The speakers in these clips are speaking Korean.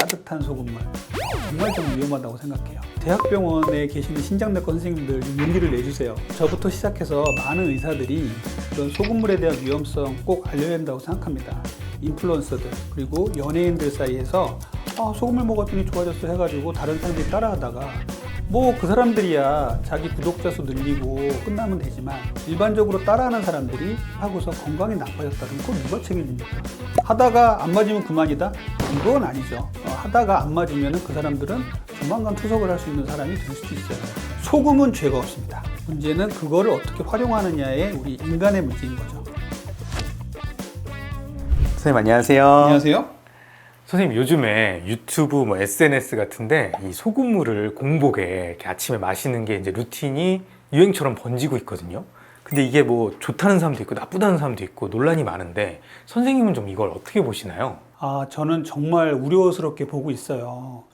따뜻한 소금물 정말 좀 위험하다고 생각해요. 대학병원에 계시는 신장내과 선생님들 용기를 내주세요. 저부터 시작해서 많은 의사들이 그런 소금물에 대한 위험성 꼭 알려야 된다고 생각합니다. 인플루언서들 그리고 연예인들 사이에서 소금물 먹었더니 좋아졌어 해가지고 다른 사람들이 따라하다가 뭐 그 사람들이야 자기 구독자 수 늘리고 끝나면 되지만 일반적으로 따라하는 사람들이 하고서 건강이 나빠졌다면 그건 누가 책임집니까? 하다가 안 맞으면 그만이다? 이건 아니죠. 하다가 안 맞으면 그 사람들은 조만간 투석을 할 수 있는 사람이 될 수도 있어요. 소금은 죄가 없습니다. 문제는 그거를 어떻게 활용하느냐에 우리 인간의 문제인 거죠. 선생님 안녕하세요. 안녕하세요. 선생님 요즘에 유튜브, SNS 같은데 이 소금물을 공복에 이렇게 아침에 마시는 게 이제 루틴이 유행처럼 번지고 있거든요. 근데 이게 뭐 좋다는 사람도 있고 나쁘다는 사람도 있고 논란이 많은데 선생님은 좀 이걸 어떻게 보시나요? 저는 정말 우려스럽게 보고 있어요.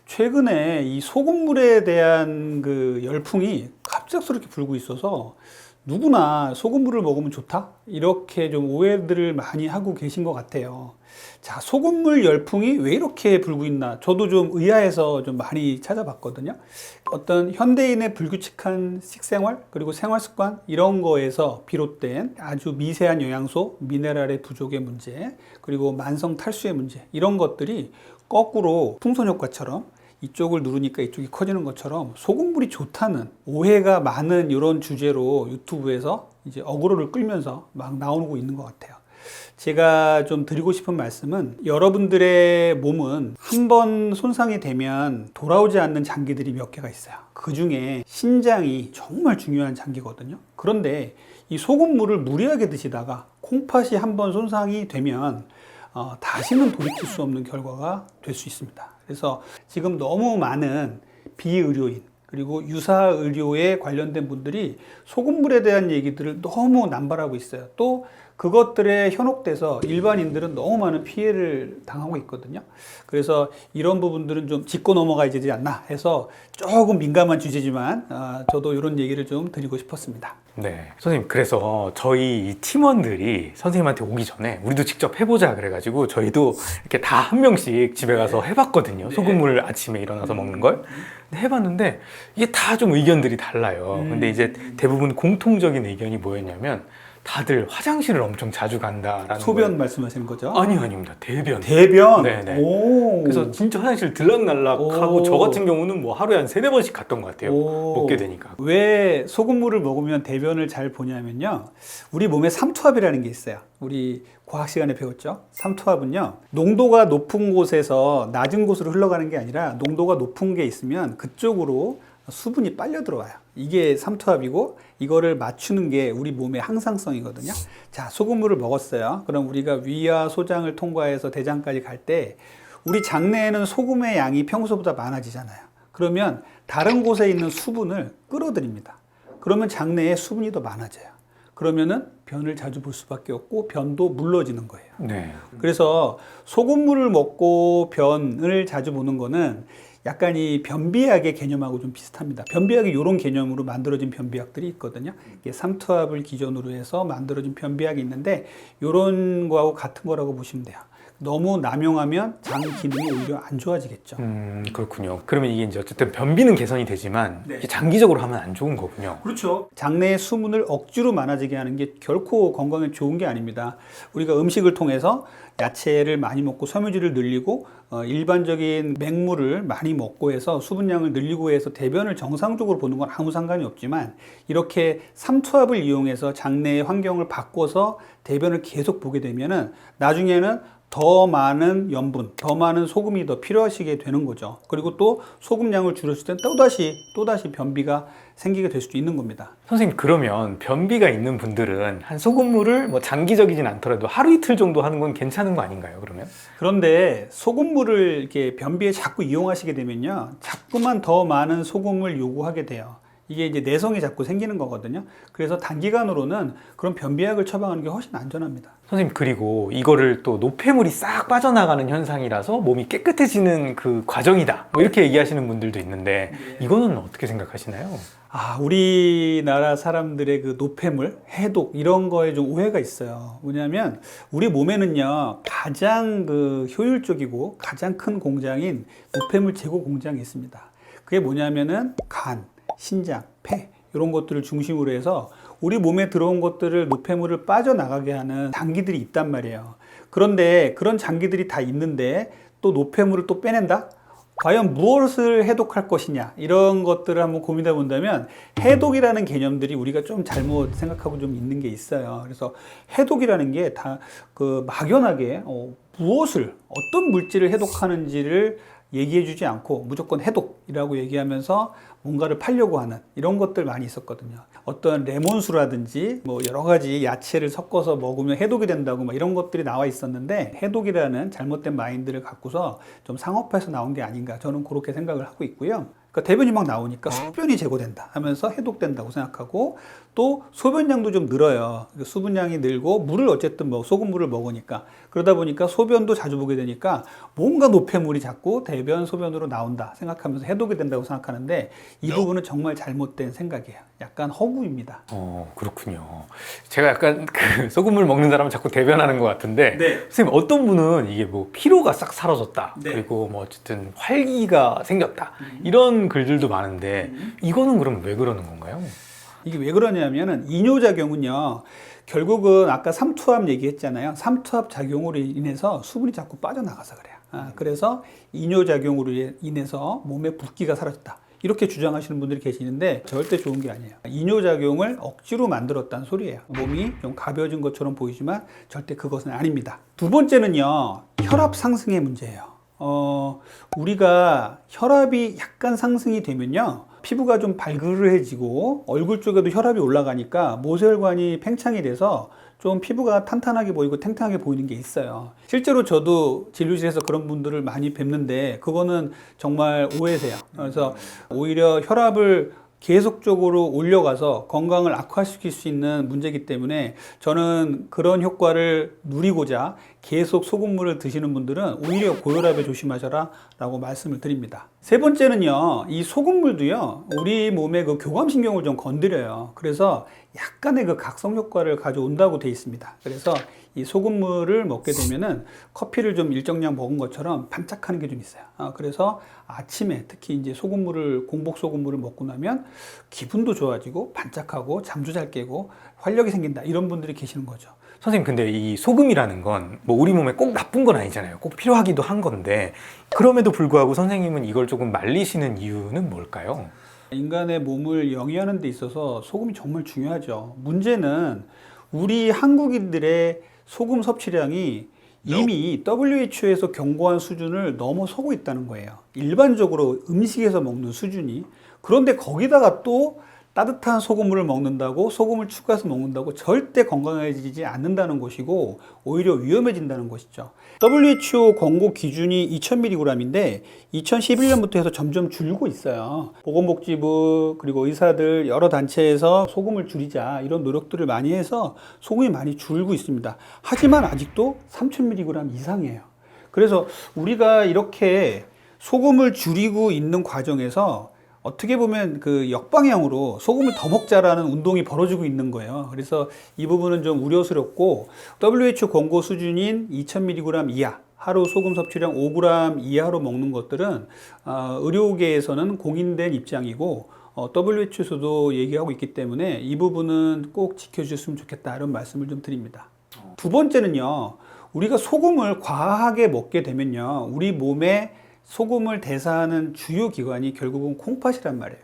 최근에 이 소금물에 대한 그 열풍이 갑작스럽게 불고 있어서 누구나 소금물을 먹으면 좋다? 이렇게 좀 오해들을 많이 하고 계신 것 같아요. 자, 소금물 열풍이 왜 이렇게 불고 있나? 저도 좀 의아해서 좀 많이 찾아봤거든요. 어떤 현대인의 불규칙한 식생활, 그리고 생활 습관, 이런 거에서 비롯된 아주 미세한 영양소, 미네랄의 부족의 문제, 그리고 만성 탈수의 문제, 이런 것들이 거꾸로 풍선 효과처럼 이쪽을 누르니까 이쪽이 커지는 것처럼 소금물이 좋다는 오해가 많은 이런 주제로 유튜브에서 이제 어그로를 끌면서 막 나오고 있는 것 같아요. 제가 좀 드리고 싶은 말씀은 여러분들의 몸은 한 번 손상이 되면 돌아오지 않는 장기들이 몇 개가 있어요. 그 중에 신장이 정말 중요한 장기거든요. 그런데 이 소금물을 무리하게 드시다가 콩팥이 한 번 손상이 되면 다시는 돌이킬 수 없는 결과가 될 수 있습니다. 그래서 지금 너무 많은 비의료인 그리고 유사의료에 관련된 분들이 소금물에 대한 얘기들을 너무 남발하고 있어요. 또 그것들에 현혹돼서 일반인들은 너무 많은 피해를 당하고 있거든요. 그래서 이런 부분들은 좀 짚고 넘어가야 되지 않나 해서 조금 민감한 주제지만 저도 이런 얘기를 좀 드리고 싶었습니다. 네, 선생님 그래서 저희 이 팀원들이 선생님한테 오기 전에 우리도 직접 해보자 그래가지고 저희도 이렇게 다 한 명씩 집에 가서 해봤거든요. 소금물 아침에 일어나서 먹는 걸. 해봤는데 이게 다 좀 의견들이 달라요. 근데 이제 대부분 공통적인 의견이 뭐였냐면 다들 화장실을 엄청 자주 간다라는 소변 거예요. 말씀하시는 거죠? 아닙니다. 대변. 대변? 네네. 오. 그래서 진짜 화장실 들락날락하고 저 같은 경우는 뭐 하루에 한 3-4번씩 갔던 것 같아요. 먹게 되니까. 왜 소금물을 먹으면 대변을 잘 보냐면요. 우리 몸에 삼투압이라는 게 있어요. 우리 과학 시간에 배웠죠. 삼투압은요. 농도가 높은 곳에서 낮은 곳으로 흘러가는 게 아니라 농도가 높은 게 있으면 그쪽으로 수분이 빨려 들어와요. 이게 삼투압이고 이거를 맞추는 게 우리 몸의 항상성이거든요. 자, 소금물을 먹었어요. 그럼 우리가 위와 소장을 통과해서 대장까지 갈 때 우리 장내에는 소금의 양이 평소보다 많아지잖아요. 그러면 다른 곳에 있는 수분을 끌어들입니다. 그러면 장내에 수분이 더 많아져요. 그러면은 변을 자주 볼 수밖에 없고 변도 물러지는 거예요. 네. 그래서 소금물을 먹고 변을 자주 보는 거는 약간 이 변비약의 개념하고 좀 비슷합니다. 변비약이 이런 개념으로 만들어진 변비약들이 있거든요. 이게 삼투압을 기존으로 해서 만들어진 변비약이 있는데 이런 거하고 같은 거라고 보시면 돼요. 너무 남용하면 장 기능이 오히려 안 좋아지겠죠. 그렇군요. 그러면 이게 이제 어쨌든 변비는 개선이 되지만 네. 이게 장기적으로 하면 안 좋은 거군요. 그렇죠. 장내의 수분을 억지로 많아지게 하는 게 결코 건강에 좋은 게 아닙니다. 우리가 음식을 통해서 야채를 많이 먹고 섬유질을 늘리고 일반적인 맹물을 많이 먹고 해서 수분량을 늘리고 해서 대변을 정상적으로 보는 건 아무 상관이 없지만 이렇게 삼투압을 이용해서 장내의 환경을 바꿔서 대변을 계속 보게 되면은 나중에는 더 많은 염분, 더 많은 소금이 더 필요하시게 되는 거죠. 그리고 또 소금량을 줄였을 땐 또다시 변비가 생기게 될 수도 있는 겁니다. 선생님 그러면 변비가 있는 분들은 한 소금물을 뭐 장기적이진 않더라도 하루 이틀 정도 하는 건 괜찮은 거 아닌가요, 그러면? 그런데 소금물을 이렇게 변비에 자꾸 이용하시게 되면요. 자꾸만 더 많은 소금을 요구하게 돼요. 이게 이제 내성이 자꾸 생기는 거거든요. 그래서 단기간으로는 그런 변비약을 처방하는 게 훨씬 안전합니다. 선생님, 그리고 이거를 또 노폐물이 싹 빠져나가는 현상이라서 몸이 깨끗해지는 그 과정이다, 뭐 이렇게 얘기하시는 분들도 있는데 이거는 어떻게 생각하시나요? 우리나라 사람들의 그 노폐물, 해독 이런 거에 좀 오해가 있어요. 뭐냐면 우리 몸에는요 가장 그 효율적이고 가장 큰 공장인 노폐물 제거 공장이 있습니다. 그게 뭐냐면은 간, 신장, 폐 이런 것들을 중심으로 해서 우리 몸에 들어온 것들을 노폐물을 빠져나가게 하는 장기들이 있단 말이에요. 그런데 그런 장기들이 다 있는데 또 노폐물을 또 빼낸다? 과연 무엇을 해독할 것이냐, 이런 것들을 한번 고민해 본다면 해독이라는 개념들이 우리가 좀 잘못 생각하고 좀 있는 게 있어요. 그래서 해독이라는 게 다 그 막연하게 무엇을, 어떤 물질을 해독하는지를 얘기해 주지 않고 무조건 해독이라고 얘기하면서 뭔가를 팔려고 하는 이런 것들 많이 있었거든요. 어떤 레몬수라든지 뭐 여러 가지 야채를 섞어서 먹으면 해독이 된다고 막 이런 것들이 나와 있었는데, 해독이라는 잘못된 마인드를 갖고서 좀 상업화해서 나온 게 아닌가, 저는 그렇게 생각을 하고 있고요. 그러니까 대변이 막 나오니까 소변이 제거된다 하면서 해독된다고 생각하고, 또 소변량도 좀 늘어요. 수분량이 늘고 물을 어쨌든 소금물을 먹으니까, 그러다 보니까 소변도 자주 보게 되니까 뭔가 노폐물이 자꾸 대변 소변으로 나온다 생각하면서 해독이 된다고 생각하는데, 이 부분은 정말 잘못된 생각이에요. 약간 허구입니다. 그렇군요. 제가 약간 그 소금물 먹는 사람은 자꾸 대변하는 것 같은데, 네. 선생님, 어떤 분은 이게 뭐 피로가 싹 사라졌다, 네. 그리고 뭐 어쨌든 활기가 생겼다, 이런 글들도 많은데 이거는 그럼 왜 그러는 건가요? 이게 왜 그러냐면은 이뇨작용은요, 결국은 아까 삼투압 얘기했잖아요. 삼투압 작용으로 인해서 수분이 자꾸 빠져나가서 그래요. 그래서 이뇨작용으로 인해서 몸에 붓기가 사라졌다, 이렇게 주장하시는 분들이 계시는데 절대 좋은 게 아니에요. 이뇨작용을 억지로 만들었다는 소리예요. 몸이 좀 가벼워진 것처럼 보이지만 절대 그것은 아닙니다. 두 번째는요, 혈압 상승의 문제예요. 우리가 혈압이 약간 상승이 되면요, 피부가 좀 발그레해지고 얼굴 쪽에도 혈압이 올라가니까 모세혈관이 팽창이 돼서 좀 피부가 탄탄하게 보이고 탱탱하게 보이는 게 있어요. 실제로 저도 진료실에서 그런 분들을 많이 뵙는데 그거는 정말 오해세요. 그래서 오히려 혈압을 계속적으로 올려가서 건강을 악화시킬 수 있는 문제이기 때문에 저는 그런 효과를 누리고자 계속 소금물을 드시는 분들은 오히려 고혈압에 조심하셔라 라고 말씀을 드립니다. 세 번째는요, 이 소금물도요 우리 몸의 그 교감신경을 좀 건드려요. 그래서 약간의 그 각성 효과를 가져온다고 되어 있습니다. 그래서 이 소금물을 먹게 되면은 커피를 좀 일정량 먹은 것처럼 반짝하는 게 좀 있어요. 그래서 아침에 특히 이제 공복 소금물을 먹고 나면 기분도 좋아지고 반짝하고 잠도 잘 깨고 활력이 생긴다, 이런 분들이 계시는 거죠. 선생님, 근데 이 소금이라는 건 뭐 우리 몸에 꼭 나쁜 건 아니잖아요. 꼭 필요하기도 한 건데, 그럼에도 불구하고 선생님은 이걸 조금 말리시는 이유는 뭘까요? 인간의 몸을 영위하는 데 있어서 소금이 정말 중요하죠. 문제는 우리 한국인들의 소금 섭취량이 이미 WHO에서 경고한 수준을 넘어서고 있다는 거예요. 일반적으로 음식에서 먹는 수준이. 그런데 거기다가 또 따뜻한 소금물을 먹는다고, 소금을 추가해서 먹는다고 절대 건강해지지 않는다는 것이고 오히려 위험해진다는 것이죠. WHO 권고 기준이 2000mg인데 2011년부터 해서 점점 줄고 있어요. 보건복지부 그리고 의사들 여러 단체에서 소금을 줄이자 이런 노력들을 많이 해서 소금이 많이 줄고 있습니다. 하지만 아직도 3000mg 이상이에요. 그래서 우리가 이렇게 소금을 줄이고 있는 과정에서 어떻게 보면 그 역방향으로 소금을 더 먹자라는 운동이 벌어지고 있는 거예요. 그래서 이 부분은 좀 우려스럽고, WHO 권고 수준인 2000mg 이하, 하루 소금 섭취량 5g 이하로 먹는 것들은 의료계에서는 공인된 입장이고 WHO에서도 얘기하고 있기 때문에 이 부분은 꼭 지켜주셨으면 좋겠다, 이런 말씀을 좀 드립니다. 두 번째는요, 우리가 소금을 과하게 먹게 되면요, 우리 몸에 소금을 대사하는 주요 기관이 결국은 콩팥이란 말이에요.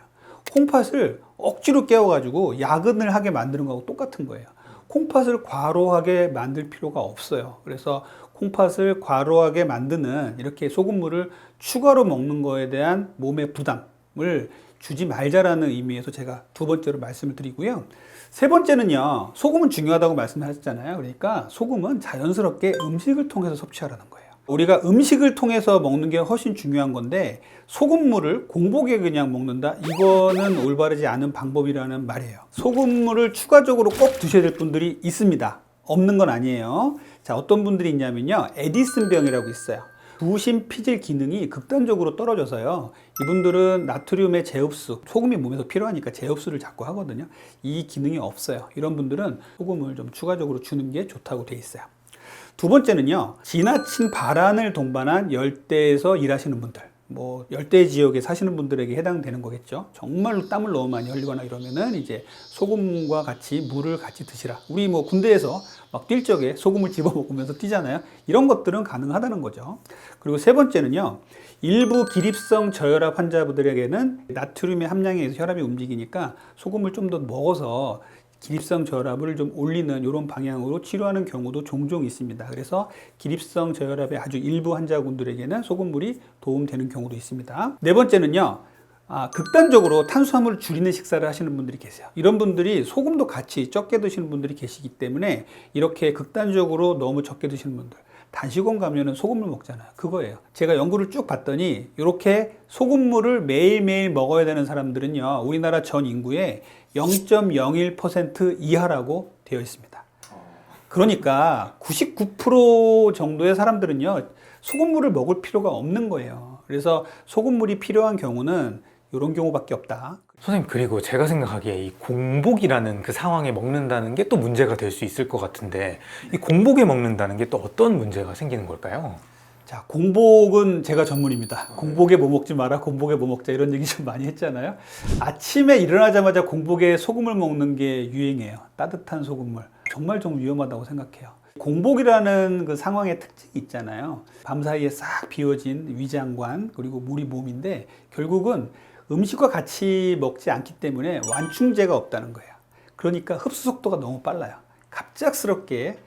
콩팥을 억지로 깨워가지고 야근을 하게 만드는 거하고 똑같은 거예요. 콩팥을 과로하게 만들 필요가 없어요. 그래서 콩팥을 과로하게 만드는 이렇게 소금물을 추가로 먹는 거에 대한 몸의 부담을 주지 말자라는 의미에서 제가 두 번째로 말씀을 드리고요. 세 번째는요, 소금은 중요하다고 말씀하셨잖아요. 그러니까 소금은 자연스럽게 음식을 통해서 섭취하라는 거예요. 우리가 음식을 통해서 먹는 게 훨씬 중요한 건데, 소금물을 공복에 그냥 먹는다? 이거는 올바르지 않은 방법이라는 말이에요. 소금물을 추가적으로 꼭 드셔야 될 분들이 있습니다. 없는 건 아니에요. 자, 어떤 분들이 있냐면요. 에디슨병이라고 있어요. 부신 피질 기능이 극단적으로 떨어져서요. 이분들은 나트륨의 재흡수, 소금이 몸에서 필요하니까 재흡수를 자꾸 하거든요. 이 기능이 없어요. 이런 분들은 소금을 좀 추가적으로 주는 게 좋다고 돼 있어요. 두 번째는요. 지나친 발안을 동반한 열대에서 일하시는 분들. 뭐 열대 지역에 사시는 분들에게 해당되는 거겠죠. 정말로 땀을 너무 많이 흘리거나 이러면은 이제 소금과 같이 물을 같이 드시라. 우리 뭐 군대에서 막 뛸 적에 소금을 집어 먹으면서 뛰잖아요. 이런 것들은 가능하다는 거죠. 그리고 세 번째는요. 일부 기립성 저혈압 환자분들에게는 나트륨의 함량에 의해서 혈압이 움직이니까 소금을 좀 더 먹어서 기립성 저혈압을 좀 올리는 이런 방향으로 치료하는 경우도 종종 있습니다. 그래서 기립성 저혈압의 아주 일부 환자분들에게는 소금물이 도움되는 경우도 있습니다. 네 번째는요. 극단적으로 탄수화물을 줄이는 식사를 하시는 분들이 계세요. 이런 분들이 소금도 같이 적게 드시는 분들이 계시기 때문에 이렇게 극단적으로 너무 적게 드시는 분들, 단식원 가면은 소금물 먹잖아요. 그거예요. 제가 연구를 쭉 봤더니 이렇게 소금물을 매일매일 먹어야 되는 사람들은요, 우리나라 전 인구의 0.01% 이하라고 되어 있습니다. 그러니까 99% 정도의 사람들은요, 소금물을 먹을 필요가 없는 거예요. 그래서 소금물이 필요한 경우는 이런 경우밖에 없다. 선생님, 그리고 제가 생각하기에 이 공복이라는 그 상황에 먹는다는 게 또 문제가 될 수 있을 것 같은데, 이 공복에 먹는다는 게 또 어떤 문제가 생기는 걸까요? 자, 공복은 제가 전문입니다. 공복에 뭐 먹지 마라, 공복에 뭐 먹자 이런 얘기 좀 많이 했잖아요. 아침에 일어나자마자 공복에 소금을 먹는 게 유행이에요. 따뜻한 소금물. 정말 좀 위험하다고 생각해요. 공복이라는 그 상황의 특징이 있잖아요. 밤사이에 싹 비워진 위장관 그리고 우리 몸인데 결국은 음식과 같이 먹지 않기 때문에 완충제가 없다는 거예요. 그러니까 흡수 속도가 너무 빨라요. 갑작스럽게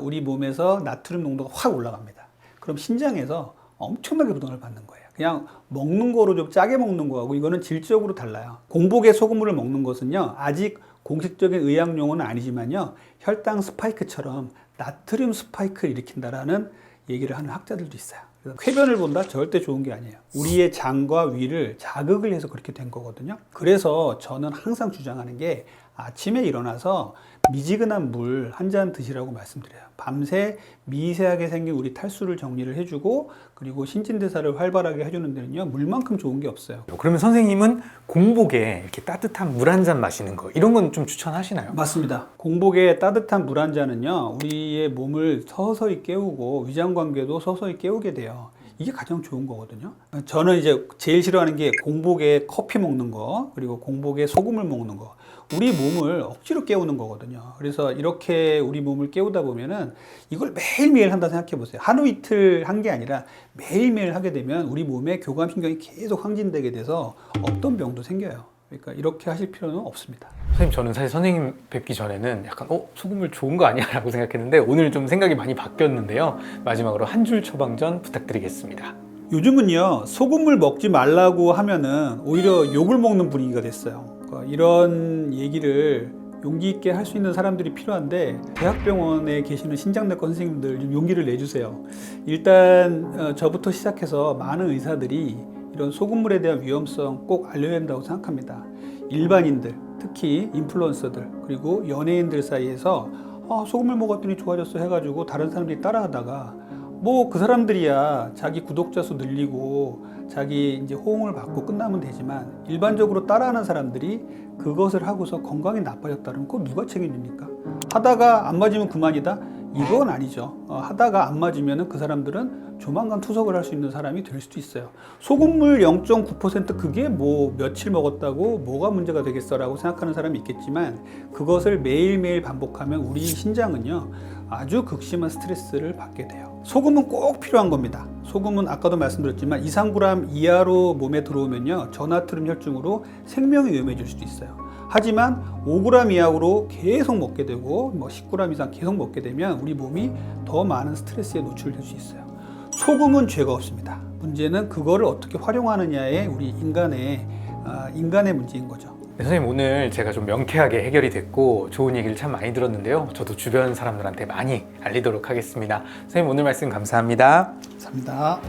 우리 몸에서 나트륨 농도가 확 올라갑니다. 그럼 신장에서 엄청나게 부담을 받는 거예요. 그냥 먹는 거로 좀 짜게 먹는 거하고 이거는 질적으로 달라요. 공복에 소금물을 먹는 것은요, 아직 공식적인 의학용어는 아니지만요, 혈당 스파이크처럼 나트륨 스파이크를 일으킨다라는 얘기를 하는 학자들도 있어요. 그래서 쾌변을 본다? 절대 좋은 게 아니에요. 우리의 장과 위를 자극을 해서 그렇게 된 거거든요. 그래서 저는 항상 주장하는 게 아침에 일어나서 미지근한 물 한 잔 드시라고 말씀드려요. 밤새 미세하게 생긴 우리 탈수를 정리를 해주고 그리고 신진대사를 활발하게 해주는 데는요, 물만큼 좋은 게 없어요. 그러면 선생님은 공복에 이렇게 따뜻한 물 한 잔 마시는 거, 이런 건 좀 추천하시나요? 맞습니다. 공복에 따뜻한 물 한 잔은요, 우리의 몸을 서서히 깨우고 위장관계도 서서히 깨우게 돼요. 이게 가장 좋은 거거든요. 저는 이제 제일 싫어하는 게 공복에 커피 먹는 거, 그리고 공복에 소금을 먹는 거. 우리 몸을 억지로 깨우는 거거든요. 그래서 이렇게 우리 몸을 깨우다 보면은 이걸 매일매일 한다 생각해 보세요. 하루 이틀 한 게 아니라 매일매일 하게 되면 우리 몸의 교감신경이 계속 항진되게 돼서 없던 병도 생겨요. 그러니까 이렇게 하실 필요는 없습니다. 선생님, 저는 사실 선생님 뵙기 전에는 약간 소금물 좋은 거 아니야? 라고 생각했는데 오늘 좀 생각이 많이 바뀌었는데요. 마지막으로 한 줄 처방전 부탁드리겠습니다. 요즘은요, 소금물 먹지 말라고 하면은 오히려 욕을 먹는 분위기가 됐어요. 그러니까 이런 얘기를 용기 있게 할 수 있는 사람들이 필요한데, 대학병원에 계시는 신장내과 선생님들 좀 용기를 내주세요. 일단 저부터 시작해서 많은 의사들이 이런 소금물에 대한 위험성 꼭 알려야 된다고 생각합니다. 일반인들, 특히 인플루언서들, 그리고 연예인들 사이에서 소금물 먹었더니 좋아졌어 해가지고 다른 사람들이 따라하다가 뭐 그 사람들이야 자기 구독자 수 늘리고 자기 이제 호응을 받고 끝나면 되지만, 일반적으로 따라하는 사람들이 그것을 하고서 건강이 나빠졌다면 그거 누가 책임집니까? 하다가 안 맞으면 그만이다? 이건 아니죠. 하다가 안 맞으면 그 사람들은 조만간 투석을 할 수 있는 사람이 될 수도 있어요. 소금물 0.9% 그게 뭐 며칠 먹었다고 뭐가 문제가 되겠어라고 생각하는 사람이 있겠지만, 그것을 매일매일 반복하면 우리 신장은요, 아주 극심한 스트레스를 받게 돼요. 소금은 꼭 필요한 겁니다. 소금은 아까도 말씀드렸지만 2-3g 이하로 몸에 들어오면요, 저나트륨 혈증으로 생명이 위험해질 수도 있어요. 하지만 5g 이하로 계속 먹게 되고 뭐 10g 이상 계속 먹게 되면 우리 몸이 더 많은 스트레스에 노출될 수 있어요. 소금은 죄가 없습니다. 문제는 그거를 어떻게 활용하느냐의 우리 인간의 문제인 거죠. 네, 선생님, 오늘 제가 좀 명쾌하게 해결이 됐고 좋은 얘기를 참 많이 들었는데요. 저도 주변 사람들한테 많이 알리도록 하겠습니다. 선생님, 오늘 말씀 감사합니다. 감사합니다.